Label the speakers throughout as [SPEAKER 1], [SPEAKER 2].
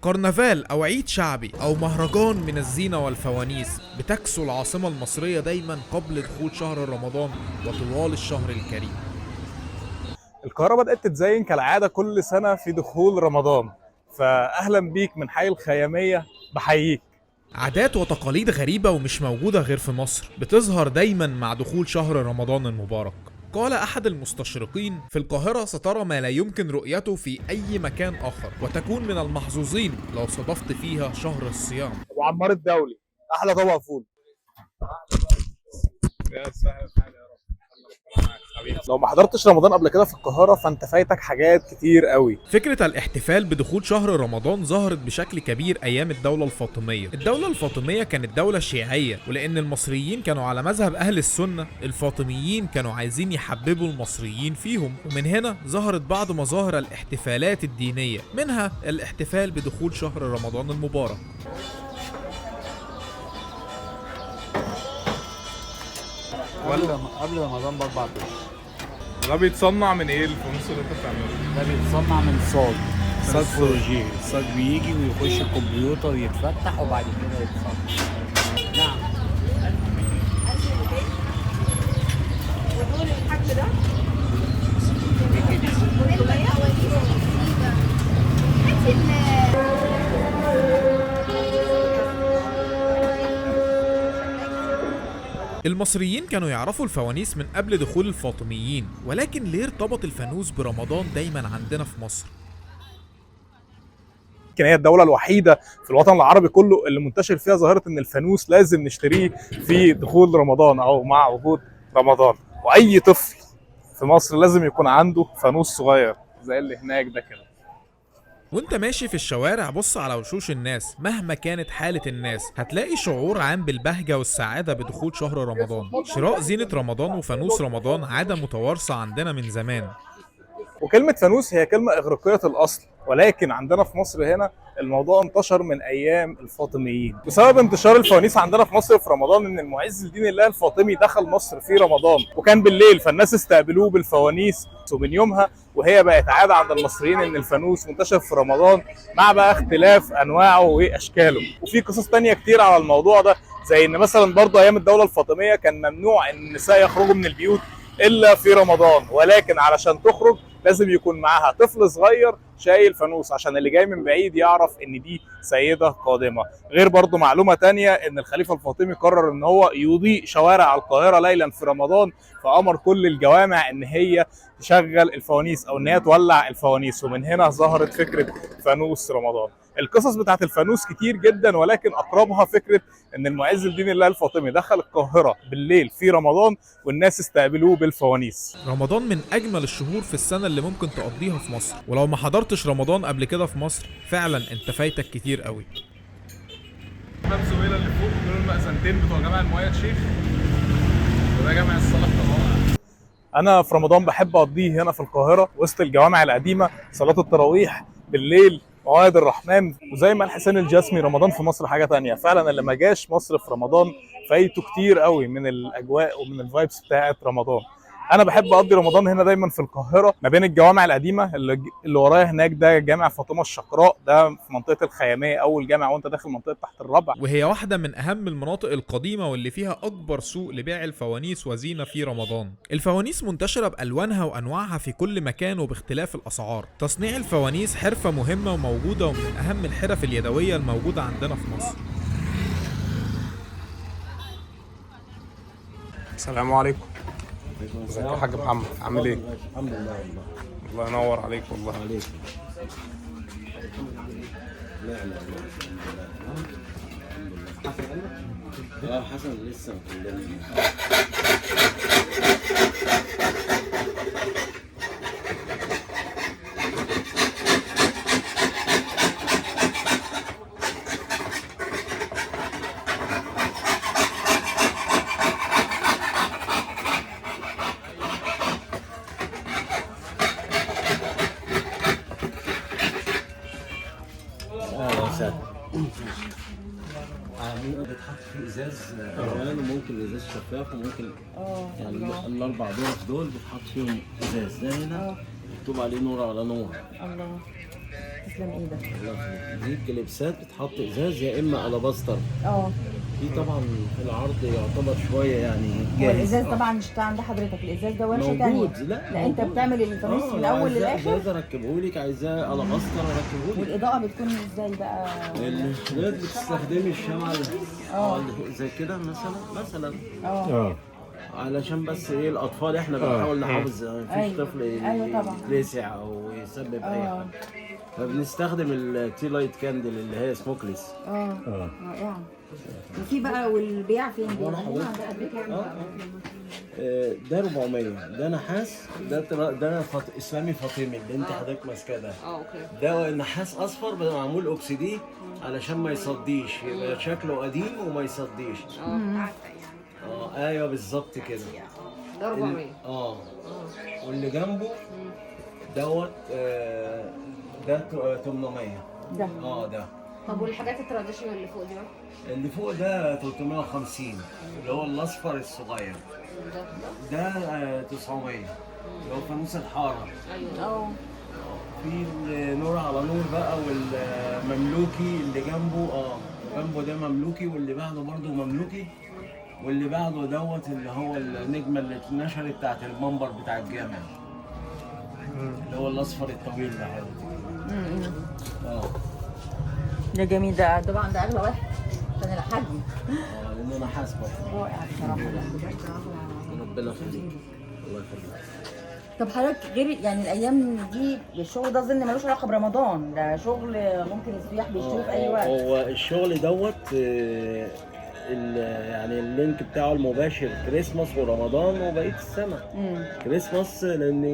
[SPEAKER 1] كرنفال أو عيد شعبي أو مهرجان من الزينة والفوانيس بتكسو العاصمة المصرية دايما قبل دخول شهر رمضان وطوال الشهر الكريم.
[SPEAKER 2] القاهرة بدأت تتزين كالعادة كل سنة في دخول رمضان، فأهلا بيك من حي الخيامية، بحييك.
[SPEAKER 1] عادات وتقاليد غريبة ومش موجودة غير في مصر بتظهر دايما مع دخول شهر رمضان المبارك. قال أحد المستشرقين: في القاهرة سترى ما لا يمكن رؤيته في أي مكان آخر، وتكون من المحظوظين لو صادفت فيها شهر الصيام.
[SPEAKER 2] وعمار الدولي أحلى طبق فول. يا سهل الحال يا رب. لو ما حضرتش رمضان قبل كده في القاهرة فأنت فايتك حاجات كتير قوي.
[SPEAKER 1] فكرة الاحتفال بدخول شهر رمضان ظهرت بشكل كبير أيام الدولة الفاطمية. الدولة الفاطمية كانت دولة شيعية، ولأن المصريين كانوا على مذهب أهل السنة، الفاطميين كانوا عايزين يحببوا المصريين فيهم، ومن هنا ظهرت بعض مظاهر الاحتفالات الدينية، منها الاحتفال بدخول شهر رمضان المبارك.
[SPEAKER 3] قبل رمضان ب4 اشهر.
[SPEAKER 2] ده بيتصنع من ايه الفانوس اللي انت بتعمله؟
[SPEAKER 3] ده بيتصنع من صاج فروجيه. الصاج بيجي ويخش الكمبيوتر يتفتح وبعد كده يتصنع. نعم.
[SPEAKER 4] ودول الحاج ده
[SPEAKER 1] المصريين كانوا يعرفوا الفوانيس من قبل دخول الفاطميين، ولكن ليه ارتبط الفانوس برمضان دايما عندنا في مصر؟
[SPEAKER 2] يمكن هي الدولة الوحيدة في الوطن العربي كله اللي منتشر فيها ظاهرة ان الفانوس لازم نشتريه في دخول رمضان او مع وجود رمضان، واي طفل في مصر لازم يكون عنده فانوس صغير زي اللي هناك ده كده.
[SPEAKER 1] وانت ماشي في الشوارع بص على وشوش الناس، مهما كانت حالة الناس هتلاقي شعور عام بالبهجة والسعادة بدخول شهر رمضان. شراء زينة رمضان وفانوس رمضان عادة متوارثة عندنا من زمان.
[SPEAKER 2] وكلمة فانوس هي كلمة إغريقية الأصل، ولكن عندنا في مصر هنا الموضوع انتشر من أيام الفاطميين. بسبب انتشار الفوانيس عندنا في مصر في رمضان إن المعز لدين الله الفاطمي دخل مصر في رمضان وكان بالليل، فالناس استقبلوه بالفوانيس، ومن يومها وهي بقت عادة عند المصريين إن الفانوس منتشر في رمضان مع بقى اختلاف أنواعه وأشكاله. وفي قصص تانية كتير على الموضوع ده، زي إن مثلا برضه أيام الدولة الفاطمية كان ممنوع إن النساء يخرجوا من البيوت إلا في رمضان، ولكن علشان تخرج لازم يكون معاها طفل صغير شايل فانوس عشان اللي جاي من بعيد يعرف ان دي سيدة قادمة. غير برضو معلومة تانية ان الخليفة الفاطمي قرر ان هو يضيء شوارع القاهرة ليلا في رمضان، فامر كل الجوامع ان هي تشغل الفوانيس او ان هي تولع الفوانيس، ومن هنا ظهرت فكرة فانوس رمضان. القصص بتاعت الفانوس كتير جدا، ولكن اقربها فكرة ان المعز لدين الله الفاطمي دخل القاهرة بالليل في رمضان والناس استقبلوه بالفوانيس.
[SPEAKER 1] رمضان من اجمل الشهور في السنة اللي ممكن تقضيها في مصر، ولو ما حضرتش رمضان قبل كده في مصر فعلا انت فايتك كتير قوي.
[SPEAKER 2] باب زويلة اللي فوق دول المأذنتين بتوع جامع المؤيد شيخ، وده جامع الصلاة الطوارئ. أنا في رمضان بحب أقضيه هنا في القاهرة وسط الجوامع القديمة، صلاة التراويح بالليل، موائد الرحمن، وزي ما الحسين الجسمي رمضان في مصر حاجة تانية. فعلا اللي ما جاش مصر في رمضان فايته كتير قوي من الأجواء ومن الفايبس بتاعت رمضان. انا بحب اقضي رمضان هنا دايما في القاهره ما بين الجوامع القديمه اللي ورايا هناك، ده جامع فاطمه الشقراء، ده في منطقه الخياميه اول جامع وانت داخل منطقه تحت الربع،
[SPEAKER 1] وهي واحدة من أهم المناطق القديمة واللي فيها أكبر سوق لبيع الفوانيس وزينة في رمضان. الفوانيس منتشرة بألوانها وأنواعها في كل مكان وباختلاف الأسعار. تصنيع الفوانيس حرفة مهمة وموجودة ومن أهم الحرف اليدوية الموجودة عندنا في مصر.
[SPEAKER 2] السلام عليكم. ازيك يا حاج محمد، عامل ايه؟
[SPEAKER 5] الحمد لله والله.
[SPEAKER 2] الله ينور عليك والله.
[SPEAKER 5] عليك. نعم الحمد لله. حسن لسه مكلمني. بتحط في ازاز الوان، وممكن ازاز شفاف، وممكن يعني الاربع دول بتحط فيهم ازاز. ده هنا مكتوب عليه نور على نور.
[SPEAKER 4] الله. تسلم ايدك.
[SPEAKER 5] دي كليبسات بتحط ازاز يا اما الاباستر.
[SPEAKER 4] اه
[SPEAKER 5] دي طبعا في العرض يعتبر شويه يعني
[SPEAKER 4] هو
[SPEAKER 5] جاهز.
[SPEAKER 4] الازاز طبعا مش عند حضرتك، الازاز ده ورشه تانية.
[SPEAKER 5] موجود. لا
[SPEAKER 4] انت بتعمل الفانوس من الاول للاخر.
[SPEAKER 5] ازاز اركبهولك، عايزاه الاباستر اركبهولك.
[SPEAKER 4] والاضاءه بتكون ازاي بقى؟
[SPEAKER 5] الحاجات بتستخدمي الشمعة زي كده مثلا
[SPEAKER 4] اه
[SPEAKER 5] علشان بس ايه الاطفال احنا بنحاول نحافظ مفيش
[SPEAKER 4] أيوة.
[SPEAKER 5] طفل
[SPEAKER 4] أيوة طبعا.
[SPEAKER 5] يتلسع او يسبب اي حاجه، فبنستخدم التي لايت كاندل اللي هي سموكليس.
[SPEAKER 4] رائعه. وفي بقى والبيع فين؟
[SPEAKER 5] ده 400، ده نحاس، ده اسلامي فاطمي اللي انت حضرتك ماسكاه ده.
[SPEAKER 4] اوكي.
[SPEAKER 5] ده نحاس اصفر معمول اوكسيدي علشان ما يصديش، يبقى شكله قديم وما يصديش. ايوه بالظبط كده.
[SPEAKER 4] ده 400.
[SPEAKER 5] واللي جنبه دوت ده 800.
[SPEAKER 4] ده
[SPEAKER 5] ده.
[SPEAKER 6] طب والحاجات التراديشنال اللي فوق دي بقى؟
[SPEAKER 5] اللي فوق ده 350 اللي هو الاصفر الصغير. ده 900 اللي هو فانوس الحاره.
[SPEAKER 6] ايوه.
[SPEAKER 5] في النور على نور بقى، والمملوكي اللي جنبه ده مملوكي، واللي بعده برضه مملوكي، واللي بعده دوت اللي هو النجمه اللي اتنشرت بتاعت المنبر بتاع الجامع اللي هو الاصفر الطويل ده حضرتك.
[SPEAKER 4] ده جميل. ده طبعا ده اغلى واحد عشان الحجم.
[SPEAKER 5] لانه انا حاسبه.
[SPEAKER 4] رائع بصراحه.
[SPEAKER 5] ربنا يخليك. الله يخليك.
[SPEAKER 4] طب حضرتك غير يعني الايام دي الشغل ده اظن ملوش علاقه برمضان، ده شغل ممكن السياح بيشتروا في اي وقت.
[SPEAKER 5] هو الشغل دوت يعني اللينك بتاعه المباشر كريسماس ورمضان وبقيه السنه. كريسماس لان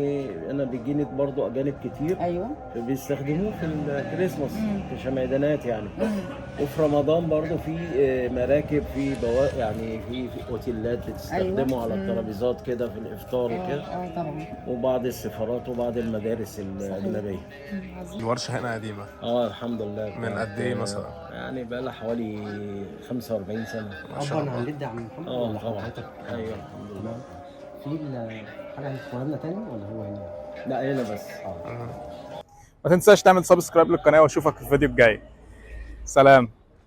[SPEAKER 5] انا بيجيني برضو اجانب كتير.
[SPEAKER 4] ايوه.
[SPEAKER 5] بيستخدموه في الكريسماس في شمعدانات يعني. وفي رمضان برضو في مراكب، في يعني في اوتيلات بتستخدمه. أيوة. على الترابيزات كده في الافطار كده.
[SPEAKER 4] طبعا.
[SPEAKER 5] وبعض السفارات وبعض المدارس الاجنبيه.
[SPEAKER 1] الورشه هنا قديمه.
[SPEAKER 5] الحمد لله.
[SPEAKER 1] من قد ايه مثلا؟
[SPEAKER 5] يعني بقى لها حوالي 45 سنه.
[SPEAKER 7] طبعا عن جد يا عم محمد ولا
[SPEAKER 5] طبعا.
[SPEAKER 7] حضرتك؟
[SPEAKER 5] ايوه الحمد لله.
[SPEAKER 7] في حاجه هتتفرجنا تاني ولا هو هنا؟
[SPEAKER 5] لا هنا بس.
[SPEAKER 2] ما تنساش تعمل سبسكرايب للقناه واشوفك في الفيديو الجاي. سلام.